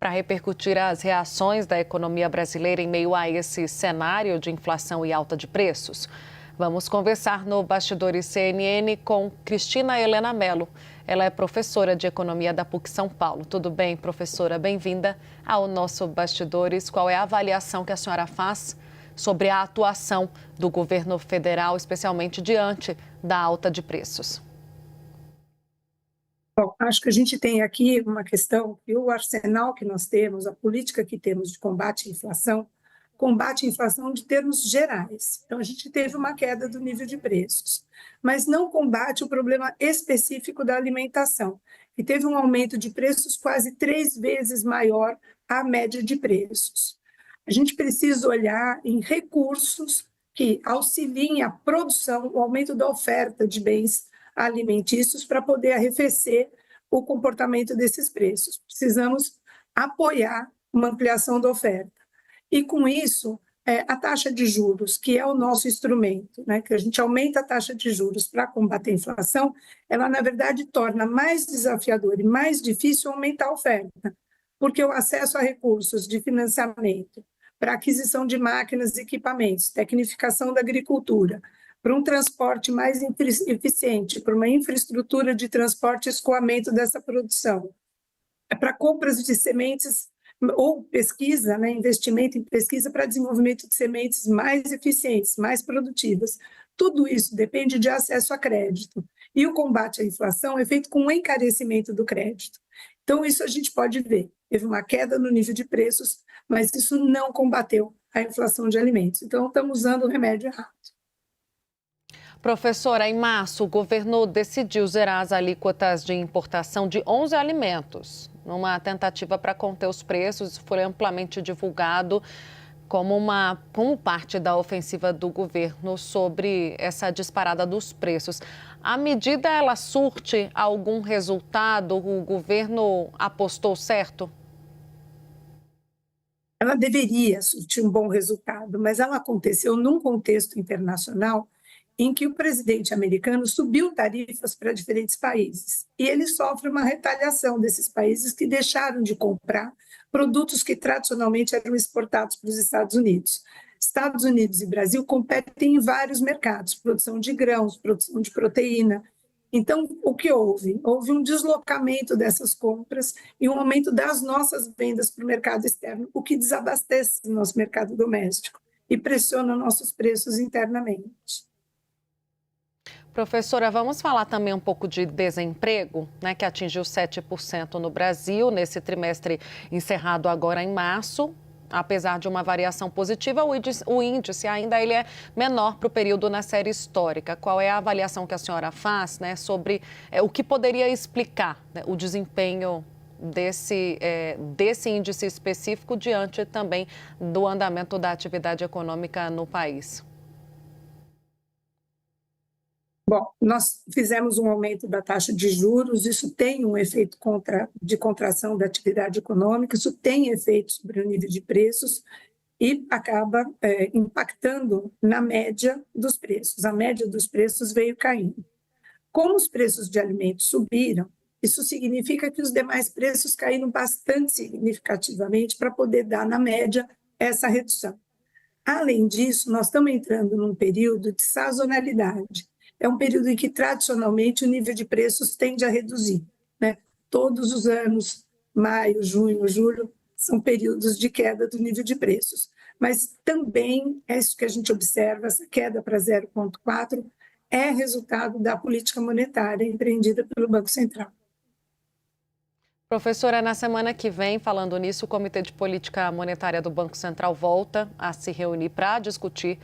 para repercutir as reações da economia brasileira em meio a esse cenário de inflação e alta de preços. Vamos conversar no Bastidores CNN com Cristina Helena Mello. Ela é professora de economia da PUC São Paulo. Tudo bem, professora? Bem-vinda ao nosso Bastidores. Qual é a avaliação que a senhora faz sobre a atuação do governo federal, especialmente diante da alta de preços? Bom, acho que a gente tem aqui uma questão que o arsenal que nós temos, a política que temos de combate à inflação de termos gerais. Então, a gente teve uma queda do nível de preços, mas não combate o problema específico da alimentação, que teve um aumento de preços quase 3 vezes maior à média de preços. A gente precisa olhar em recursos que auxiliem a produção, o aumento da oferta de bens alimentícios para poder arrefecer o comportamento desses preços. Precisamos apoiar uma ampliação da oferta. E, com isso, a taxa de juros, que é o nosso instrumento, né, que a gente aumenta a taxa de juros para combater a inflação, ela, na verdade, torna mais desafiador e mais difícil aumentar a oferta, porque o acesso a recursos de financiamento para aquisição de máquinas e equipamentos, tecnificação da agricultura, para um transporte mais eficiente, para uma infraestrutura de transporte e escoamento dessa produção, para compras de sementes ou pesquisa, né, investimento em pesquisa para desenvolvimento de sementes mais eficientes, mais produtivas. Tudo isso depende de acesso a crédito. E o combate à inflação é feito com o encarecimento do crédito. Então, isso a gente pode ver. Teve uma queda no nível de preços, mas isso não combateu a inflação de alimentos. Então, estamos usando o remédio errado. Professora, em março, o governo decidiu zerar as alíquotas de importação de 11 alimentos, numa tentativa para conter os preços. Isso foi amplamente divulgado como parte da ofensiva do governo sobre essa disparada dos preços. A medida, ela surte algum resultado? O governo apostou certo? Ela deveria surtir um bom resultado, mas ela aconteceu num contexto internacional em que o presidente americano subiu tarifas para diferentes países. E ele sofre uma retaliação desses países que deixaram de comprar produtos que tradicionalmente eram exportados para os Estados Unidos. Estados Unidos e Brasil competem em vários mercados, produção de grãos, produção de proteína. Então, o que houve? Houve um deslocamento dessas compras e um aumento das nossas vendas para o mercado externo, o que desabastece o nosso mercado doméstico e pressiona nossos preços internamente. Professora, vamos falar também um pouco de desemprego, né, que atingiu 7% no Brasil nesse trimestre encerrado agora em março. Apesar de uma variação positiva, o índice ainda ele é menor para o período na série histórica. Qual é a avaliação que a senhora faz, né, sobre o que poderia explicar, né, o desempenho desse índice específico diante também do andamento da atividade econômica no país? Bom, nós fizemos um aumento da taxa de juros, isso tem um efeito de contração da atividade econômica, isso tem efeito sobre o nível de preços e acaba impactando na média dos preços. A média dos preços veio caindo. Como os preços de alimentos subiram, isso significa que os demais preços caíram bastante significativamente para poder dar, na média, essa redução. Além disso, nós estamos entrando num período de sazonalidade. É um período em que, tradicionalmente, o nível de preços tende a reduzir, né? Todos os anos, maio, junho, julho, são períodos de queda do nível de preços. Mas também é isso que a gente observa, essa queda para 0,4 é resultado da política monetária empreendida pelo Banco Central. Professora, na semana que vem, falando nisso, o Comitê de Política Monetária do Banco Central volta a se reunir para discutir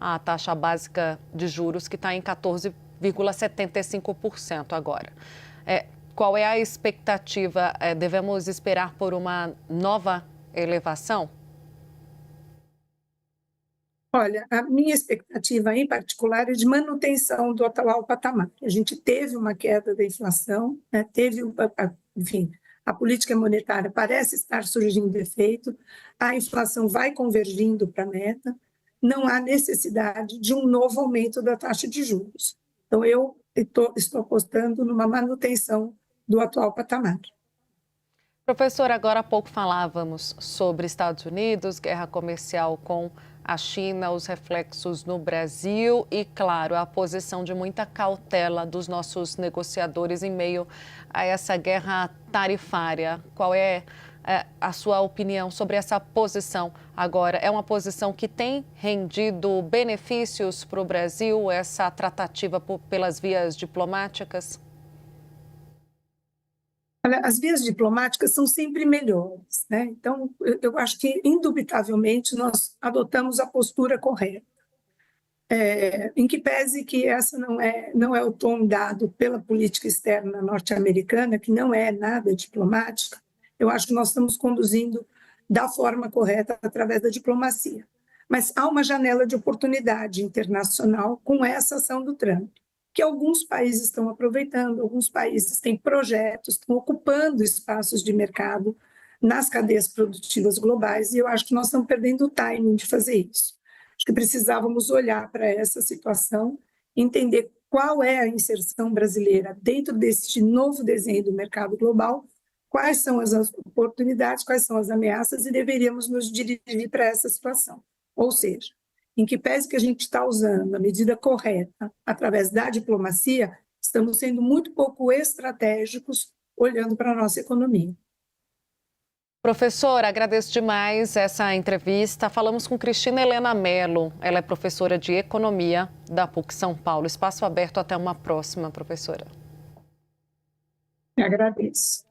a taxa básica de juros, que está em 14,75% agora. Qual é a expectativa? Devemos esperar por uma nova elevação? Olha, a minha expectativa, em particular, é de manutenção do atual patamar. A gente teve uma queda da inflação, né? Enfim, a política monetária parece estar surgindo efeito, a inflação vai convergindo para a meta, não há necessidade de um novo aumento da taxa de juros. Então, estou apostando numa manutenção do atual patamar. Professor, agora há pouco falávamos sobre Estados Unidos, guerra comercial com a China, os reflexos no Brasil e, claro, a posição de muita cautela dos nossos negociadores em meio a essa guerra tarifária. Qual é a sua opinião sobre essa posição agora? É uma posição que tem rendido benefícios para o Brasil, essa tratativa pelas vias diplomáticas? Olha, as vias diplomáticas são sempre melhores, né? Então, eu acho que, indubitavelmente, nós adotamos a postura correta. Em que pese que essa não é o tom dado pela política externa norte-americana, que não é nada diplomática, eu acho que nós estamos conduzindo da forma correta através da diplomacia. Mas há uma janela de oportunidade internacional com essa ação do Trump, que alguns países estão aproveitando, alguns países têm projetos, estão ocupando espaços de mercado nas cadeias produtivas globais, e eu acho que nós estamos perdendo o timing de fazer isso. Acho que precisávamos olhar para essa situação, entender qual é a inserção brasileira dentro deste novo desenho do mercado global, quais são as oportunidades, quais são as ameaças, e deveríamos nos dirigir para essa situação. Ou seja, em que pese que a gente está usando a medida correta através da diplomacia, estamos sendo muito pouco estratégicos olhando para a nossa economia. Professora, agradeço demais essa entrevista. Falamos com Cristina Helena Mello. Ela é professora de Economia da PUC São Paulo. Espaço aberto, até uma próxima, professora. Eu agradeço.